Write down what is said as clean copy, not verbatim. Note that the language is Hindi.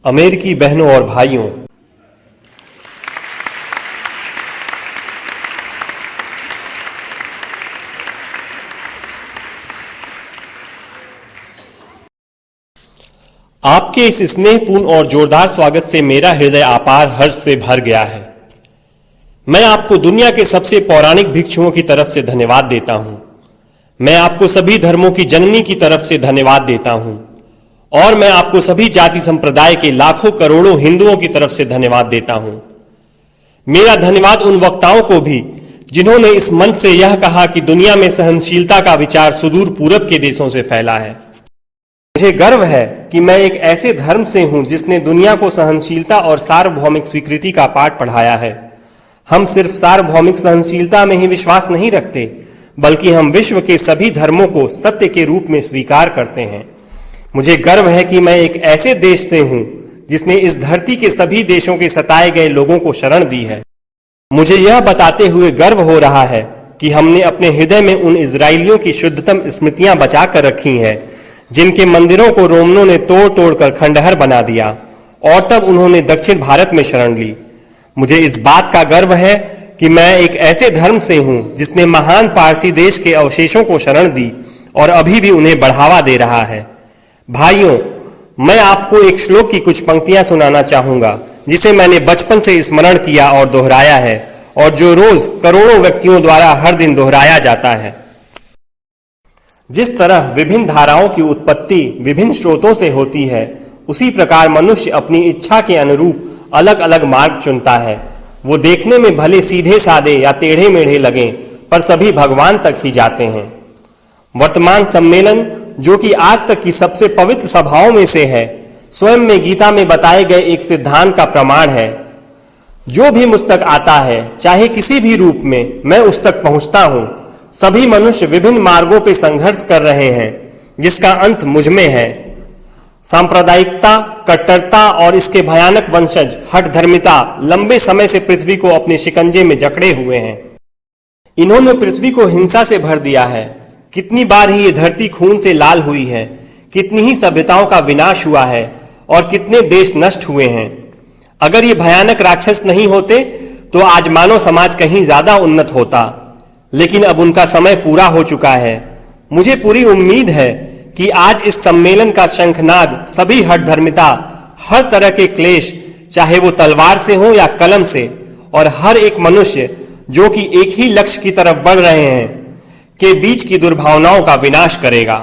अमेरिकी बहनों और भाइयों, आपके इस स्नेहपूर्ण और जोरदार स्वागत से मेरा हृदय अपार हर्ष से भर गया है। मैं आपको दुनिया के सबसे पौराणिक भिक्षुओं की तरफ से धन्यवाद देता हूं। मैं आपको सभी धर्मों की जननी की तरफ से धन्यवाद देता हूं और मैं आपको सभी जाति संप्रदाय के लाखों करोड़ों हिंदुओं की तरफ से धन्यवाद देता हूं। मेरा धन्यवाद उन वक्ताओं को भी जिन्होंने इस मंच से यह कहा कि दुनिया में सहनशीलता का विचार सुदूर पूरब के देशों से फैला है। मुझे गर्व है कि मैं एक ऐसे धर्म से हूं जिसने दुनिया को सहनशीलता और सार्वभौमिक स्वीकृति का पाठ पढ़ाया है। हम सिर्फ सार्वभौमिक सहनशीलता में ही विश्वास नहीं रखते, बल्कि हम विश्व के सभी धर्मों को सत्य के रूप में स्वीकार करते हैं। मुझे गर्व है कि मैं एक ऐसे देश से हूं जिसने इस धरती के सभी देशों के सताए गए लोगों को शरण दी है। मुझे यह बताते हुए गर्व हो रहा है कि हमने अपने हृदय में उन इजरायलियों की शुद्धतम स्मृतियां बचा कर रखी हैं जिनके मंदिरों को रोमनों ने तोड़ तोड़ कर खंडहर बना दिया और तब उन्होंने दक्षिण भारत में शरण ली। मुझे इस बात का गर्व है कि मैं एक ऐसे धर्म से हूं जिसने महान पारसी देश के अवशेषों को शरण दी और अभी भी उन्हें बढ़ावा दे रहा है। भाइयों, मैं आपको एक श्लोक की कुछ पंक्तियां सुनाना चाहूंगा जिसे मैंने बचपन से स्मरण किया और दोहराया है और जो रोज करोड़ों व्यक्तियों द्वारा हर दिन दोहराया जाता है। जिस तरह विभिन्न धाराओं की उत्पत्ति विभिन्न स्रोतों से होती है, उसी प्रकार मनुष्य अपनी इच्छा के अनुरूप अलग अलग मार्ग चुनता है। वो देखने में भले सीधे साधे या टेढ़े मेढ़े लगें, पर सभी भगवान तक ही जाते हैं। वर्तमान सम्मेलन, जो कि आज तक की सबसे पवित्र सभाओं में से है, स्वयं में गीता में बताए गए एक सिद्धांत का प्रमाण है। जो भी मुझ तक आता है, चाहे किसी भी रूप में, मैं उस तक पहुंचता हूं। सभी मनुष्य विभिन्न मार्गों पर संघर्ष कर रहे हैं, जिसका अंत मुझ में है। सांप्रदायिकता, कट्टरता और इसके भयानक वंशज हठ धर्मिता लंबे समय से पृथ्वी को अपने शिकंजे में जकड़े हुए हैं। इन्होंने पृथ्वी को हिंसा से भर दिया है। कितनी बार ही ये धरती खून से लाल हुई है, कितनी ही सभ्यताओं का विनाश हुआ है और कितने देश नष्ट हुए हैं। अगर ये भयानक राक्षस नहीं होते तो आज मानव समाज कहीं ज्यादा उन्नत होता, लेकिन अब उनका समय पूरा हो चुका है। मुझे पूरी उम्मीद है कि आज इस सम्मेलन का शंखनाद सभी हठ धर्मिता, हर तरह के क्लेश, चाहे वो तलवार से हो या कलम से, और हर एक मनुष्य जो कि एक ही लक्ष्य की तरफ बढ़ रहे हैं, के बीच की दुर्भावनाओं का विनाश करेगा।